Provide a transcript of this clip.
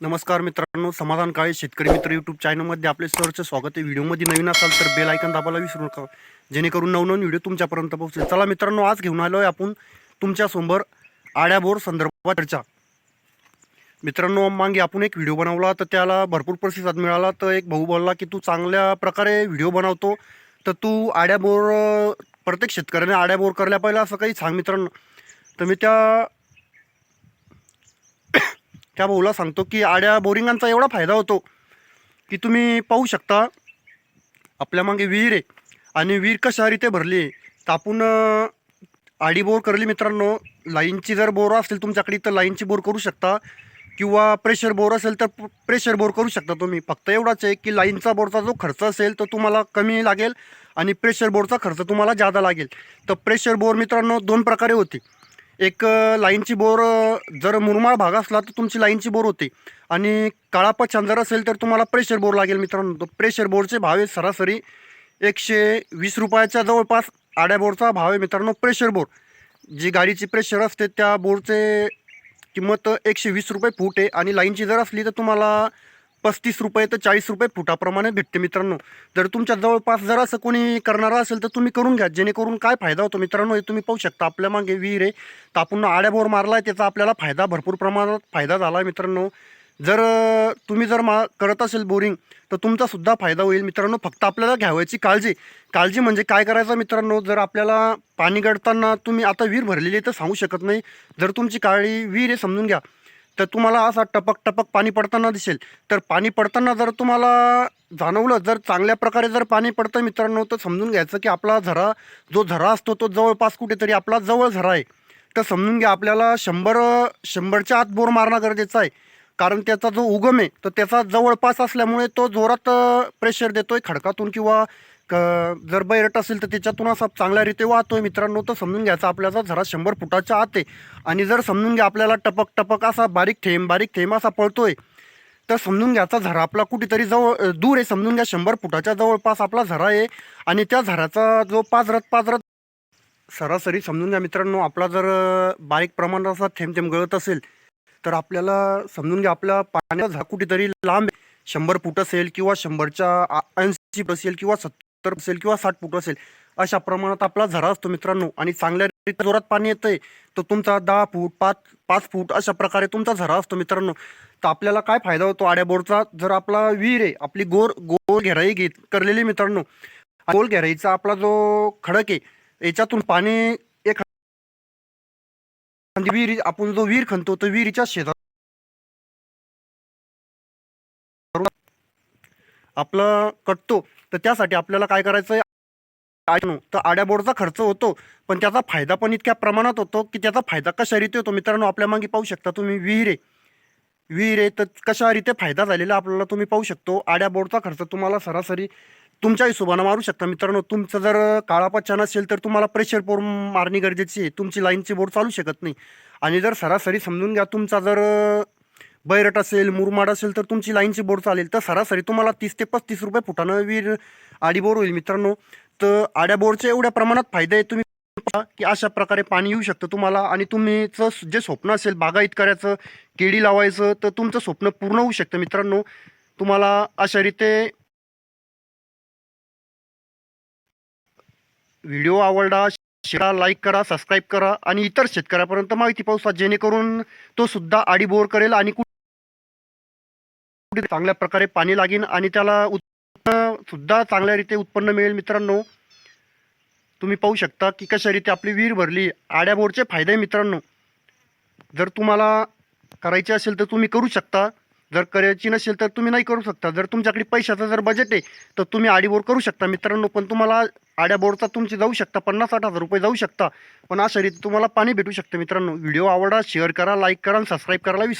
नमस्कार मित्रांनो, समाधान काळे शेतकरी मित्र यूट्यूब चॅनलमध्ये आपले सहर्ष स्वागत आहे. व्हिडिओमध्ये नवीन असाल तर बेल आयकॉन दाबायला विसरू नका, जेणेकरून नवनवीन व्हिडिओ तुमच्यापर्यंत पोहोचेल. चला मित्रांनो, आज घेऊन आलो आहे आपण तुमच्यासमोर आड्या बोर संदर्भात चर्चा. मित्रांनो, मागे आपण एक व्हिडिओ बनवला तर त्याला भरपूर प्रतिसाद मिळाला. तर एक भाऊ बोलला की तू चांगल्या प्रकारे व्हिडिओ बनवतो, तर तू आड्या बोर प्रत्येक शेतकऱ्याने आड्या बोर करल्या पहिला असं काही सांग मित्रांनो. तर मी त्या भाऊला सांगतो की आड्या बोरिंगांचा एवढा फायदा होतो की तुम्ही पाहू शकता. आपल्या मागे विहीर आहे आणि विहीर कशा रीते भरली आहे. तर आपण आडी बोर करली मित्रांनो. लाईनची जर बोर असेल तुमच्याकडे तर लाईनची बोर करू शकता, किंवा प्रेशर बोर असेल तर प्रेशर बोर करू शकता तुम्ही. फक्त एवढाच आहे की लाईनचा बोरचा जो खर्च असेल तो तुम्हाला कमी लागेल आणि प्रेशर बोरचा खर्च तुम्हाला जादा लागेल. तर प्रेशर बोर मित्रांनो दोन प्रकारे होते. एक लाईनची बोर, जर मुरमाड भाग असला तर तुमची लाईनची बोर होते, आणि काळा पच्छान जर असेल तर तुम्हाला प्रेशर बोर लागेल मित्रांनो. तो प्रेशर बोरचे भाव आहे सरासरी 120 रुपयाच्या जवळपास. आड्या बोरचा भाव आहे मित्रांनो प्रेशर बोर. जी गाडीची प्रेशर असते त्या बोरचे किंमत 120 रुपये फूट आहे, आणि लाईनची जर असली तर तुम्हाला 35 रुपये तर 40 रुपये फुटाप्रमाणे भेटते मित्रांनो. जर तुमच्या जवळपास जर असं कोणी करणारं असेल तर तुम्ही करून घ्या, जेणेकरून काय फायदा होतो मित्रांनो हे तुम्ही पाहू शकता. आपल्या मागे विहीर आहे, तर आपण आड्या बोर मारला आहे, त्याचा आपल्याला फायदा भरपूर प्रमाणात फायदा झाला आहे मित्रांनो. जर तुम्ही जर करत असेल बोरिंग तर तुमचासुद्धा फायदा होईल मित्रांनो. फक्त आपल्याला घ्यावायची काळजी म्हणजे काय करायचं मित्रांनो, जर आपल्याला पाणी गळताना तुम्ही आता विहीर भरलेली आहे तर सांगू शकत नाही. जर तुमची काळी विहीर आहे समजून घ्या, तर तुम्हाला असा टपक टपक पाणी पडताना दिसेल. तर पाणी पडताना जर तुम्हाला जाणवलं, जर चांगल्या प्रकारे जर पाणी पडतं मित्रांनो, तर समजून घ्यायचं की आपला जो झरा असतो तो जवळपास कुठेतरी आपला जवळ झरा आहे. तर समजून घ्या आपल्याला 100च्या आत बोर मारणं गरजेचं आहे. कारण त्याचा जो उगम आहे तर त्याचा जवळपास असल्यामुळे तो जोरात प्रेशर देतोय खडकातून, किंवा जर बैरट असेल तर त्याच्यातून असा चांगल्या रीते वाहतोय मित्रांनो. तर समजून घ्यायचा आपल्याचा झरा 100 फुटाच्या आत आहे. आणि जर समजून घ्या आपल्याला टपक टपक असा बारीक थेंब असा पळतोय, तर समजून घ्यायचा झरा आपला कुठेतरी दूर आहे. समजून घ्या 100 फुटाच्या जवळपास आपला झरा आहे, आणि त्या झऱ्याचा जो पाजरत सरासरी समजून घ्या मित्रांनो, आपला जर बारीक प्रमाणात असा थेंब गळत असेल तर आपल्याला समजून घ्या आपल्या पाण्याचा झरा कुठेतरी लांब 100 फूट असेल, किंवा 100च्या 80 फूट असेल, किंवा 70 असेल, किंवा 60 फूट असेल. अशा प्रमाणात आपला झरा असतो मित्रांनो. आणि चांगल्या रीती जोरात पाणी येतंय तर तुमचा 10 फूट 5 फूट अशा प्रकारे तुमचा झरा असतो मित्रांनो. तर आपल्याला काय फायदा होतो आड्या बोरचा, जर आपला विहीर आहे, आपली गोल घेराई करलेली मित्रांनो. गोल घेराईचा आपला जो खडक आहे याच्यातून पाणी एक विहीर, आपण जो विहीर खणतो तर विहिरीच्या शेतात आपलं कटतो. तर त्यासाठी आपल्याला काय करायचं आहे, तर आड्या बोरचा खर्च होतो, पण त्याचा फायदा पण इतक्या प्रमाणात होतो की त्याचा फायदा कशा रीती होतो मित्रांनो. आपल्या मागे पाहू शकता तुम्ही विहीर आहे तर कशा रीते फायदा झालेला आपल्याला तुम्ही पाहू शकतो. आड्या बोरचा खर्च तुम्हाला सरासरी तुमच्या हिशोबानं मारू शकता मित्रांनो. तुमचं जर काळा पच्छान असेल तर तुम्हाला प्रेशर बोर मारणी गरजेची आहे, तुमची लाईनची बोर चालू शकत नाही. आणि जर सरासरी समजून घ्या तुमचा जर बैरट असेल, मुरमाड असेल तर तुमची लाईनची बोर चालेल. तर सरासरी तुम्हाला 30 ते 35 रुपये फुटानं विहीर आडी बोर होईल मित्रांनो. तर आड्या बोरचे एवढ्या प्रमाणात फायदे आहे, तुम्ही पहा की अशा प्रकारे पाणी येऊ शकतं तुम्हाला. आणि तुमचं जे स्वप्न असेल बागायत करायचं, केळी लावायचं, तर तुमचं स्वप्न पूर्ण होऊ शकतं मित्रांनो. तुम्हाला अशा रीते व्हिडिओ आवडला, शेअर, लाईक करा, सबस्क्राईब करा, आणि इतर शेतकऱ्यापर्यंत माहिती पोहोचवा, जेणेकरून तो सुद्धा आडी बोर करेल आणि कुठे चांगल्या प्रकारे पाणी लागेल आणि त्याला उत्पन्न सुद्धा चांगल्या रीते उत्पन्न मिळेल मित्रांनो. तुम्ही पाहू शकता की कशा रीते आपली विहीर भरली. आड्या बोरचे फायदे मित्रांनो, जर तुम्हाला करायचे असेल तर तुम्ही करू शकता, जर करायची नसेल तर तुम्ही नाही करू शकता. जर तुमच्याकडे पैशाचं जर बजेट आहे तर तुम्ही आडी बोर करू शकता मित्रांनो. पण तुम्हाला आड्या बोरचा तुमची जाऊ शकता 50-60 हजार रुपये जाऊ शकता, पण अशा रीती तुम्हाला पाणी भेटू शकतं मित्रांनो. व्हिडिओ आवडा, शेअर करा, लाईक करा आणि सबस्क्राईब करायला विसरू